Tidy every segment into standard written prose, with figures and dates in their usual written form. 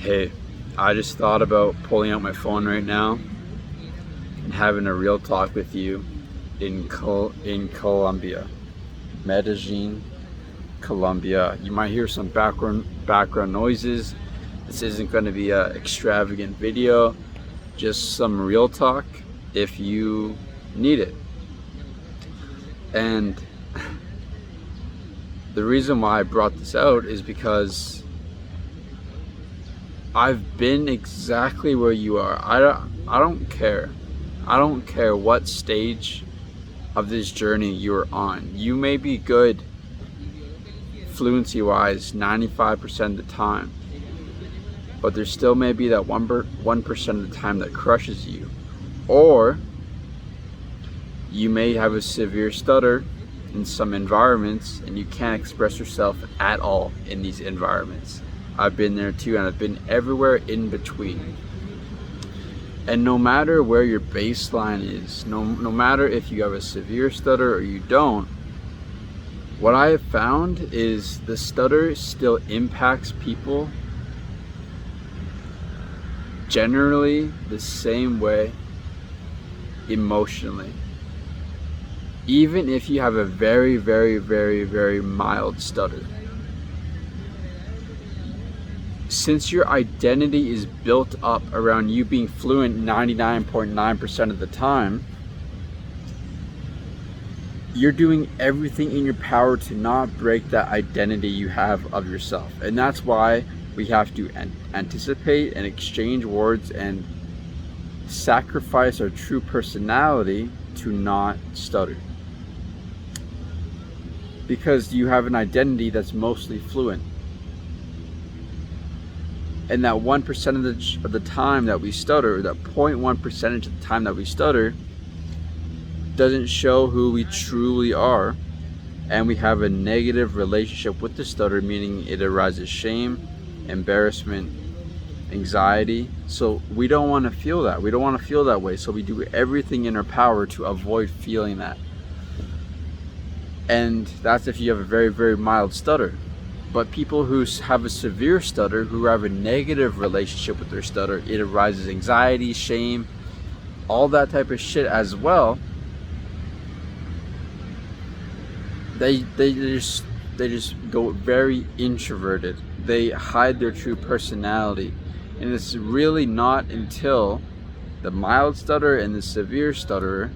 Hey, I just thought about pulling out my phone right now and having a real talk with you in Colombia, Medellin, Colombia. You might hear some background noises. This isn't going to be an extravagant video, just some real talk if you need it. And the reason why I brought this out is because I've been exactly where you are. I don't care. I don't care what stage of this journey you're on. You may be good fluency wise 95% of the time, but there still may be that 1% of the time that crushes you. Or you may have a severe stutter in some environments and you can't express yourself at all in these environments. I've been there too, and I've been everywhere in between. And no matter where your baseline is, no matter if you have a severe stutter or you don't, what I have found is the stutter still impacts people generally the same way emotionally. Even if you have a very, very, very, very mild stutter. Since your identity is built up around you being fluent 99.9% of the time, you're doing everything in your power to not break that identity you have of yourself. And that's why we have to anticipate and exchange words and sacrifice our true personality to not stutter. Because you have an identity that's mostly fluent. And that 1% of the time that we stutter, that 0.1% of the time that we stutter, doesn't show who we truly are. And we have a negative relationship with the stutter, meaning it arises shame, embarrassment, anxiety. So we don't want to feel that. We don't want to feel that way. So we do everything in our power to avoid feeling that. And that's if you have a very, very mild stutter. But people who have a severe stutter, who have a negative relationship with their stutter, it arises anxiety, shame, all that type of shit as well. They just go very introverted. They hide their true personality. And it's really not until the mild stutter and the severe stutterer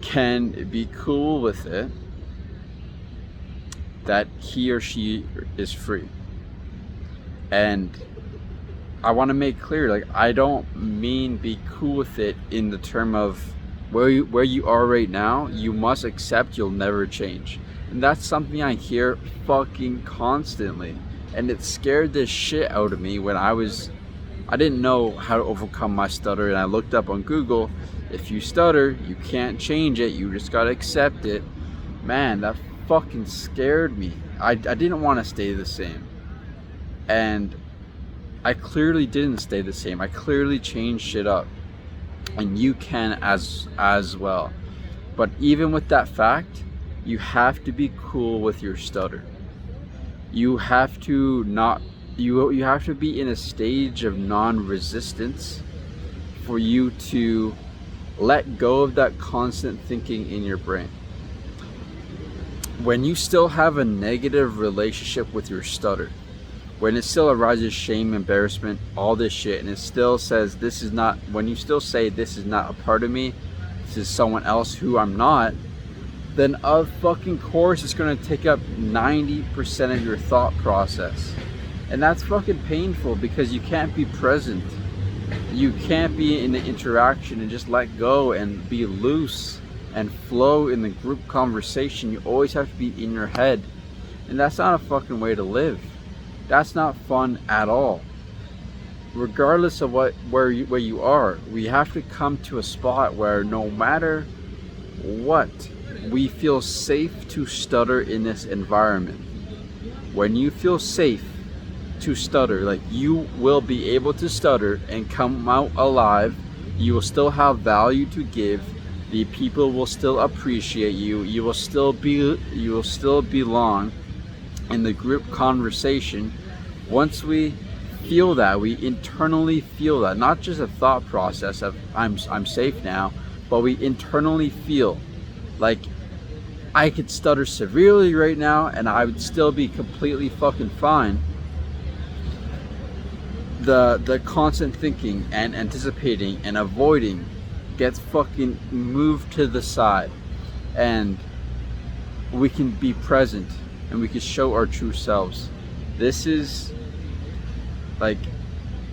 can be cool with it that he or she is free. And I want to make clear, like, I don't mean be cool with it in the term of where you are right now. You must accept you'll never change. And that's something I hear fucking constantly, and it scared the shit out of me when I didn't know how to overcome my stutter. And I looked up on Google, if you stutter you can't change it, you just gotta accept it. Man, that fucking scared me. I didn't want to stay the same, and I clearly didn't stay the same. I clearly changed shit up, and you can as well. But even with that fact, you have to be cool with your stutter. You have to not you have to be in a stage of non-resistance for you to let go of that constant thinking in your brain. When you still have a negative relationship with your stutter, when it still arises shame, embarrassment, all this shit, and it still says this is not, when you still say this is not a part of me, this is someone else who I'm not, then of fucking course it's going to take up 90% of your thought process. And that's fucking painful because you can't be present. You can't be in the interaction and just let go and be loose and flow in the group conversation. You always have to be in your head, and that's not a fucking way to live. That's not fun at all. Regardless of where you are, we have to come to a spot where no matter what, we feel safe to stutter in this environment. When you feel safe to stutter, like, you will be able to stutter and come out alive. You will still have value to give. The people will still appreciate you. You will still belong in the group conversation. Once we feel that, we internally feel that, not just a thought process of I'm safe now, but we internally feel like I could stutter severely right now and I would still be completely fucking fine. The constant thinking and anticipating and avoiding gets fucking moved to the side, and we can be present and we can show our true selves. This is like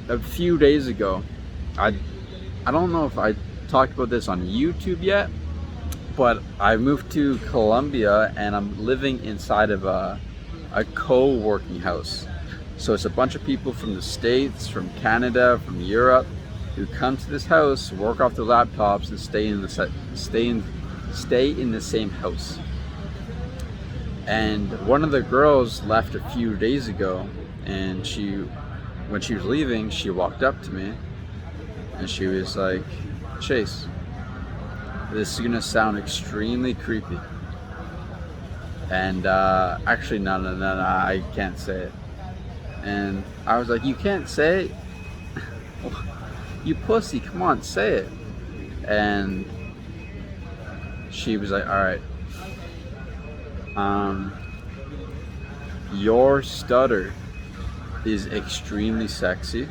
a few days ago. I don't know if I talked about this on YouTube yet, but I moved to Colombia and I'm living inside of a co-working house. So it's a bunch of people from the States, from Canada, from Europe, who come to this house, work off their laptops, and stay in the same house. And one of the girls left a few days ago, and when she was leaving, she walked up to me and she was like, "Chase, this is gonna sound extremely creepy." And actually, no, I can't say it. And I was like, "You can't say it? You pussy, come on, say it." And she was like, "All right, your stutter is extremely sexy.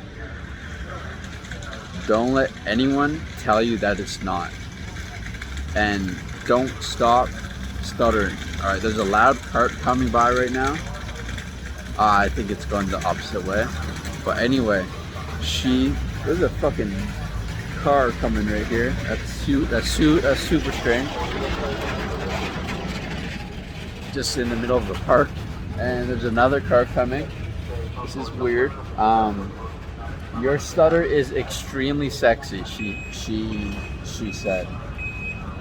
Don't let anyone tell you that it's not. And don't stop stuttering. All right, there's a loud cart coming by right now. I think it's going the opposite way. But anyway, there's a fucking car coming right here. That's super strange. Just in the middle of the park, and there's another car coming. This is weird. Your stutter is extremely sexy, she said.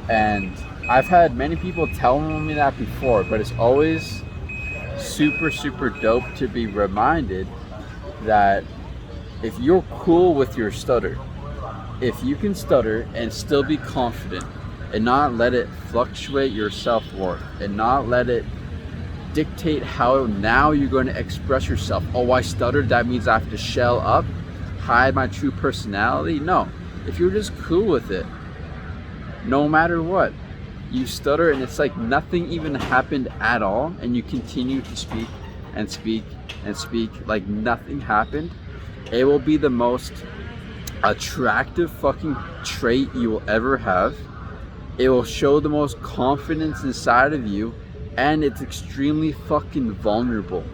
And I've had many people tell me that before, but it's always super dope to be reminded that if you're cool with your stutter, if you can stutter and still be confident and not let it fluctuate your self-worth and not let it dictate how now you're going to express yourself. Oh, I stuttered, that means I have to shell up, hide my true personality. No, if you're just cool with it, no matter what, you stutter and it's like nothing even happened at all, and you continue to speak and speak and speak like nothing happened, it will be the most attractive fucking trait you will ever have. It will show the most confidence inside of you, and it's extremely fucking vulnerable.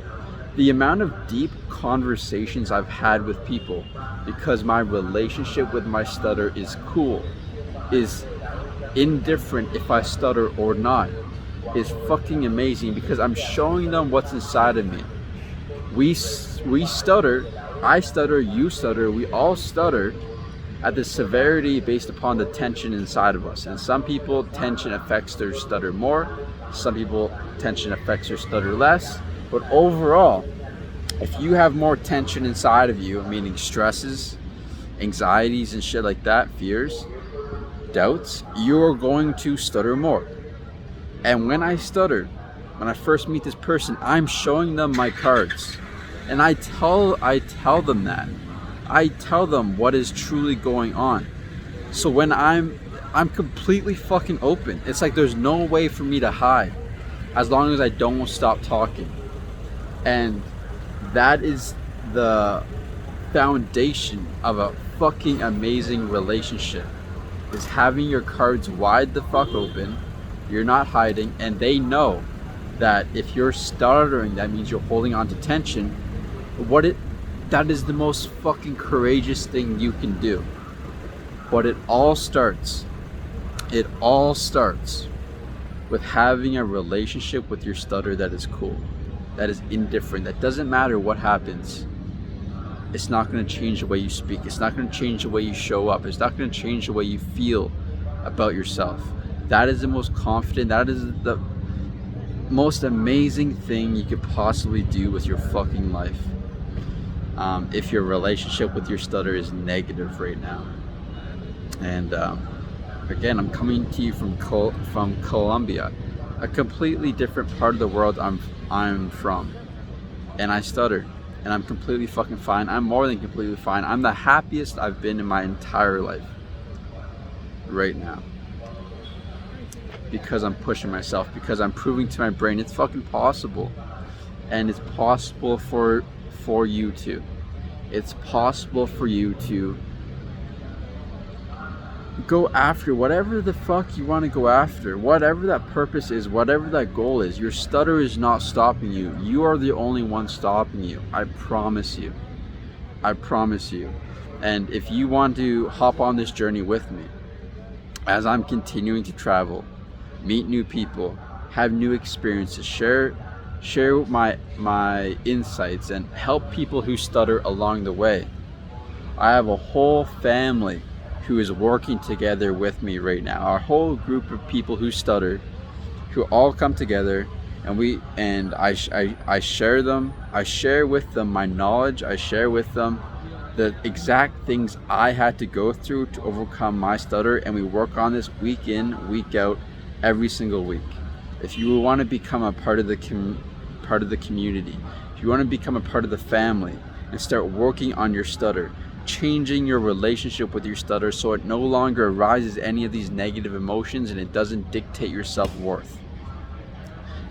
The amount of deep conversations I've had with people because my relationship with my stutter is cool, is indifferent if I stutter or not, is fucking amazing, because I'm showing them what's inside of me. We stutter, I stutter, you stutter, we all stutter at the severity based upon the tension inside of us. And some people, tension affects their stutter more, some people, tension affects their stutter less. But overall, if you have more tension inside of you, meaning stresses, anxieties and shit like that, fears, doubts, you're going to stutter more. And when I stutter, when I first meet this person, I'm showing them my cards, and I tell them that. I tell them what is truly going on. So when I'm completely fucking open. It's like there's no way for me to hide as long as I don't stop talking. And that is the foundation of a fucking amazing relationship, is having your cards wide the fuck open. You're not hiding, and they know that if you're stuttering, that means you're holding on to tension. That is the most fucking courageous thing you can do. But it all starts with having a relationship with your stutter that is cool, that is indifferent, that doesn't matter what happens. It's not going to change the way you speak. It's not going to change the way you show up. It's not going to change the way you feel about yourself. That is the most confident, that is the most amazing thing you could possibly do with your fucking life. If your relationship with your stutter is negative right now. And again, I'm coming to you from Colombia, a completely different part of the world I'm from, and I stutter. and I'm completely fucking fine. I'm more than completely fine. I'm the happiest I've been in my entire life right now, because I'm pushing myself, because I'm proving to my brain it's fucking possible, and it's possible for you too. It's possible for you to go after whatever the fuck you want to go after, whatever that purpose is, whatever that goal is. Your stutter is not stopping you. You are the only one stopping you. I promise you. I promise you. And if you want to hop on this journey with me, as I'm continuing to travel, meet new people, have new experiences, share my insights, and help people who stutter along the way. I have a whole family who is working together with me right now. Our whole group of people who stutter, who all come together, and I share with them my knowledge. I share with them the exact things I had to go through to overcome my stutter, and we work on this week in, week out, every single week. If you want to become a part of the community, if you want to become a part of the family and start working on your stutter, changing your relationship with your stutter so it no longer arises any of these negative emotions and it doesn't dictate your self-worth,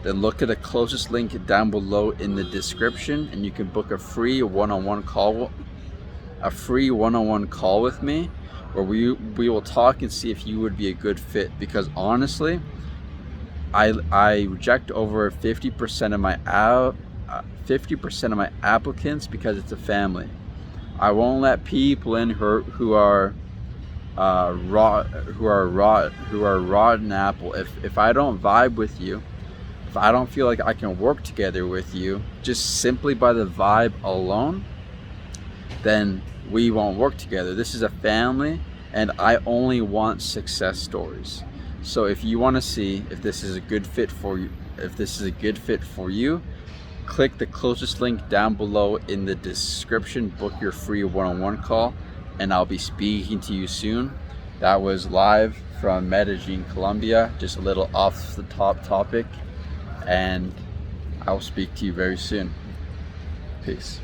then look at the closest link down below in the description, and you can book a free one-on-one call with me, where we will talk and see if you would be a good fit. Because honestly, I reject over 50% of my applicants because it's a family. I won't let people in who are rotten apple. If I don't vibe with you, if I don't feel like I can work together with you just simply by the vibe alone, then we won't work together. This is a family, and I only want success stories. So if you want to see if this is a good fit for you, click the closest link down below in the description, book your free one-on-one call, and I'll be speaking to you soon. That was live from Medellin, Colombia, just a little off the top topic, and I'll speak to you very soon. Peace.